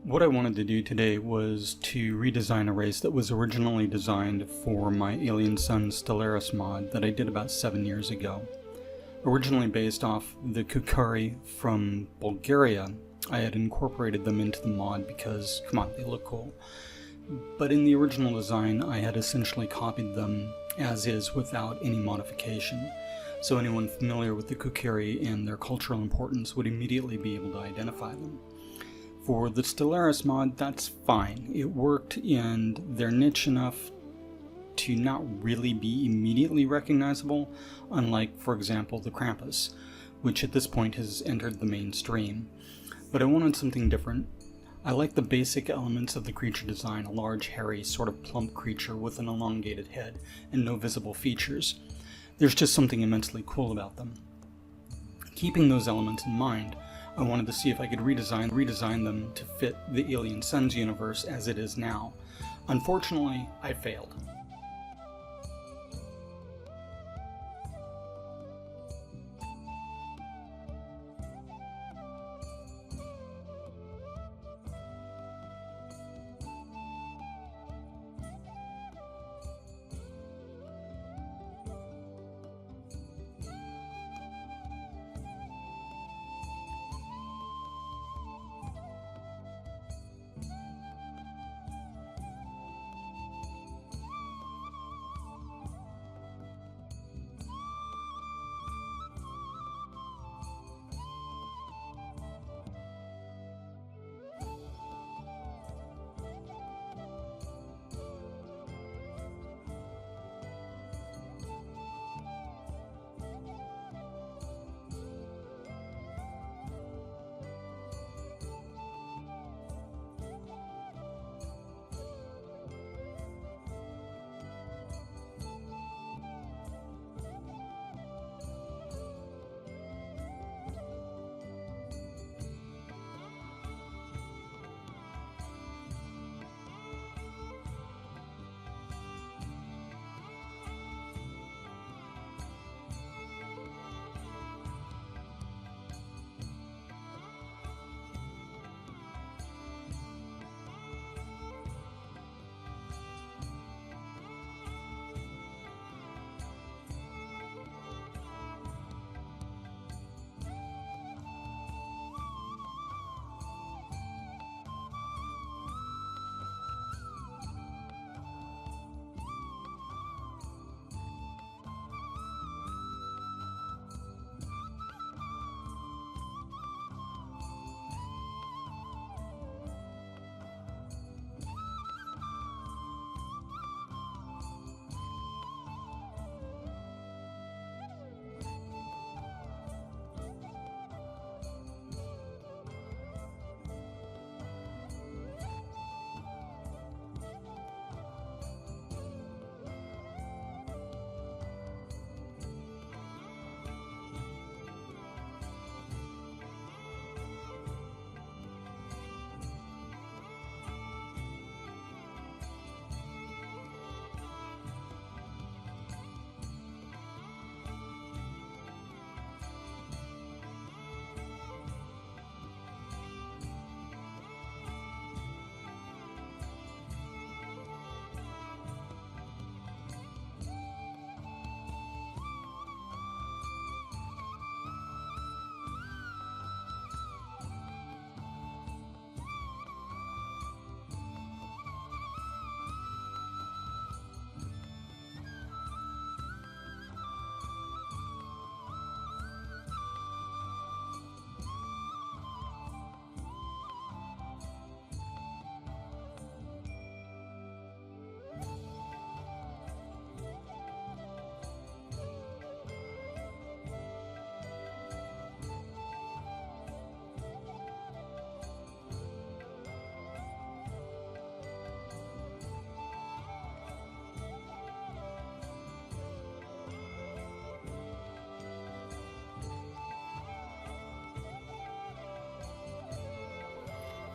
What I wanted to do today was to redesign a race that was originally designed for my Alien Sun Stellaris mod that I did about 7 years ago. Originally based off the Kukari from Bulgaria, I had incorporated them into the mod because, come on, they look cool. But in the original design, I had essentially copied them as is without any modification. So anyone familiar with the Kukari and their cultural importance would immediately be able to identify them. For the Stellaris mod, that's fine. It worked, and they're niche enough to not really be immediately recognizable, unlike, for example, the Krampus, which at this point has entered the mainstream. But I wanted something different. I like the basic elements of the creature design, a large, hairy, sort of plump creature with an elongated head and no visible features. There's just something immensely cool about them. Keeping those elements in mind, I wanted to see if I could redesign them to fit the Alien Suns universe as it is now. Unfortunately, I failed.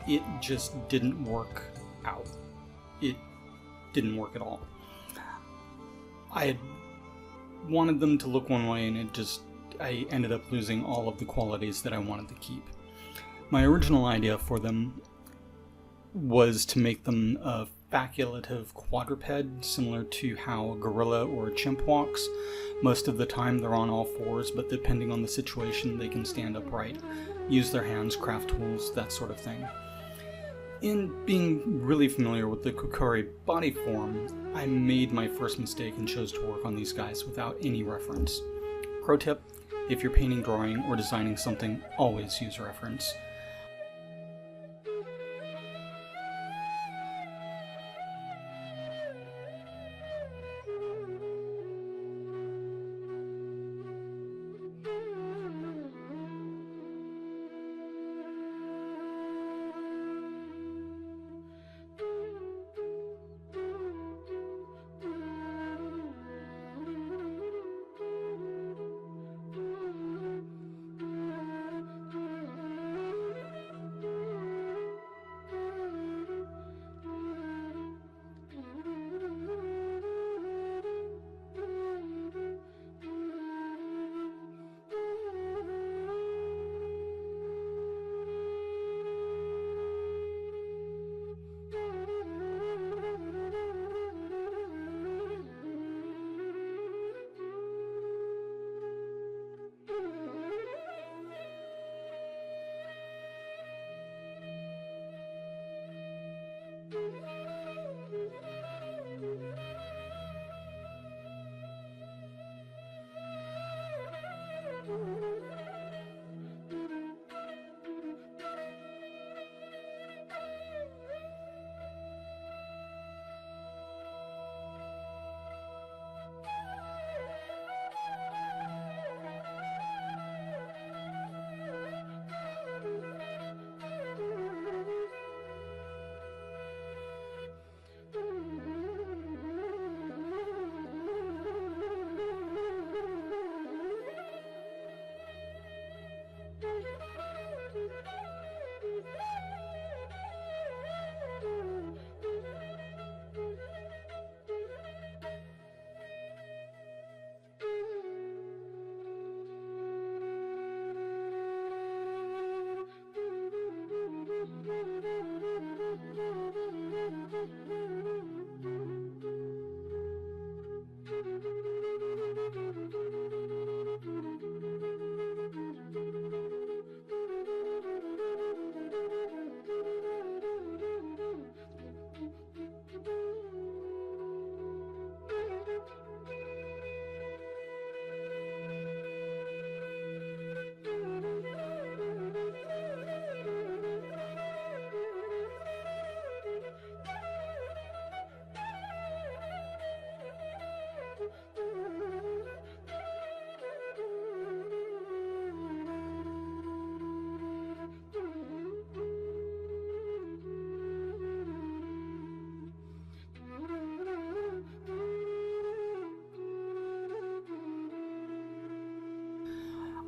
It just didn't work out. It didn't work at all. I had wanted them to look one way, and I ended up losing all of the qualities that I wanted to keep. My original idea for them was to make them a facultative quadruped, similar to how a gorilla or a chimp walks. Most of the time they're on all fours, but depending on the situation they can stand upright, use their hands, craft tools, that sort of thing. In being really familiar with the Tookooro body form, I made my first mistake and chose to work on these guys without any reference. Pro tip, if you're painting, drawing, or designing something, always use reference.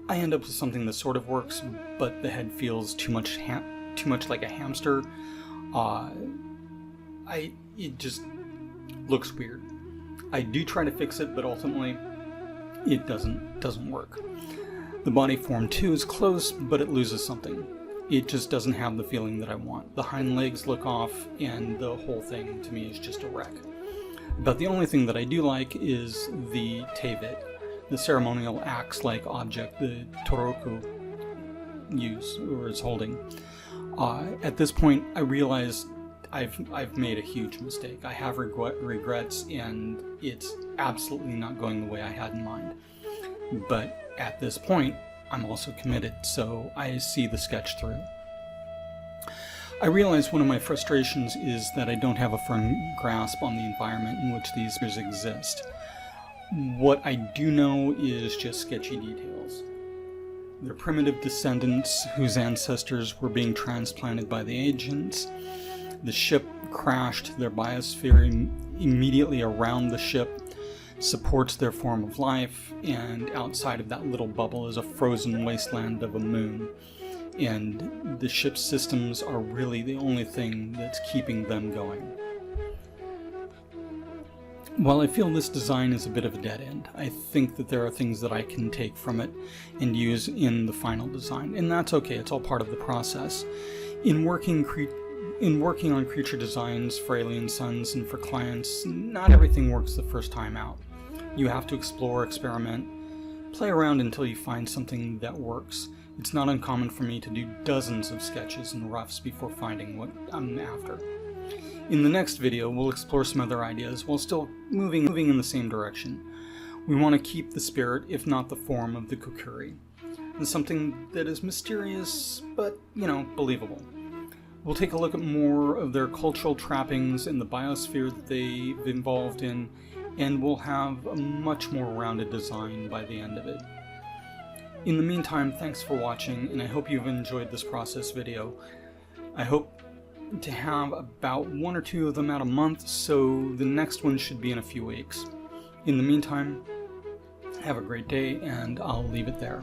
I end up with something that sort of works, but the head feels too much like a hamster. It just looks weird. I do try to fix it, but ultimately it doesn't work. The body form too is close, but it loses something. It just doesn't have the feeling that I want. The hind legs look off, and the whole thing to me is just a wreck. But the only thing that I do like is the tevit, the ceremonial axe-like object the Tookooro use or is holding. At this point, I realize I've made a huge mistake. I have regrets, and it's absolutely not going the way I had in mind. But at this point, I'm also committed, so I see the sketch through. I realize one of my frustrations is that I don't have a firm grasp on the environment in which these figures exist. What I do know is just sketchy details. They're primitive descendants whose ancestors were being transplanted by the agents. The ship crashed. Their biosphere immediately around the ship supports their form of life, and outside of that little bubble is a frozen wasteland of a moon. And the ship's systems are really the only thing that's keeping them going. While I feel this design is a bit of a dead end, I think that there are things that I can take from it and use in the final design, and that's okay, it's all part of the process. In working In working on creature designs for Alien Suns and for clients, not everything works the first time out. You have to explore, experiment, play around until you find something that works. It's not uncommon for me to do dozens of sketches and roughs before finding what I'm after. In the next video, we'll explore some other ideas while still moving in the same direction. We want to keep the spirit, if not the form, of the Kukuri, and something that is mysterious, but, believable. We'll take a look at more of their cultural trappings and the biosphere that they've involved in, and we'll have a much more rounded design by the end of it. In the meantime, thanks for watching, and I hope you've enjoyed this process video. I hope to have about 1 or 2 of them out a month, so the next one should be in a few weeks. In the meantime, have a great day, and I'll leave it there.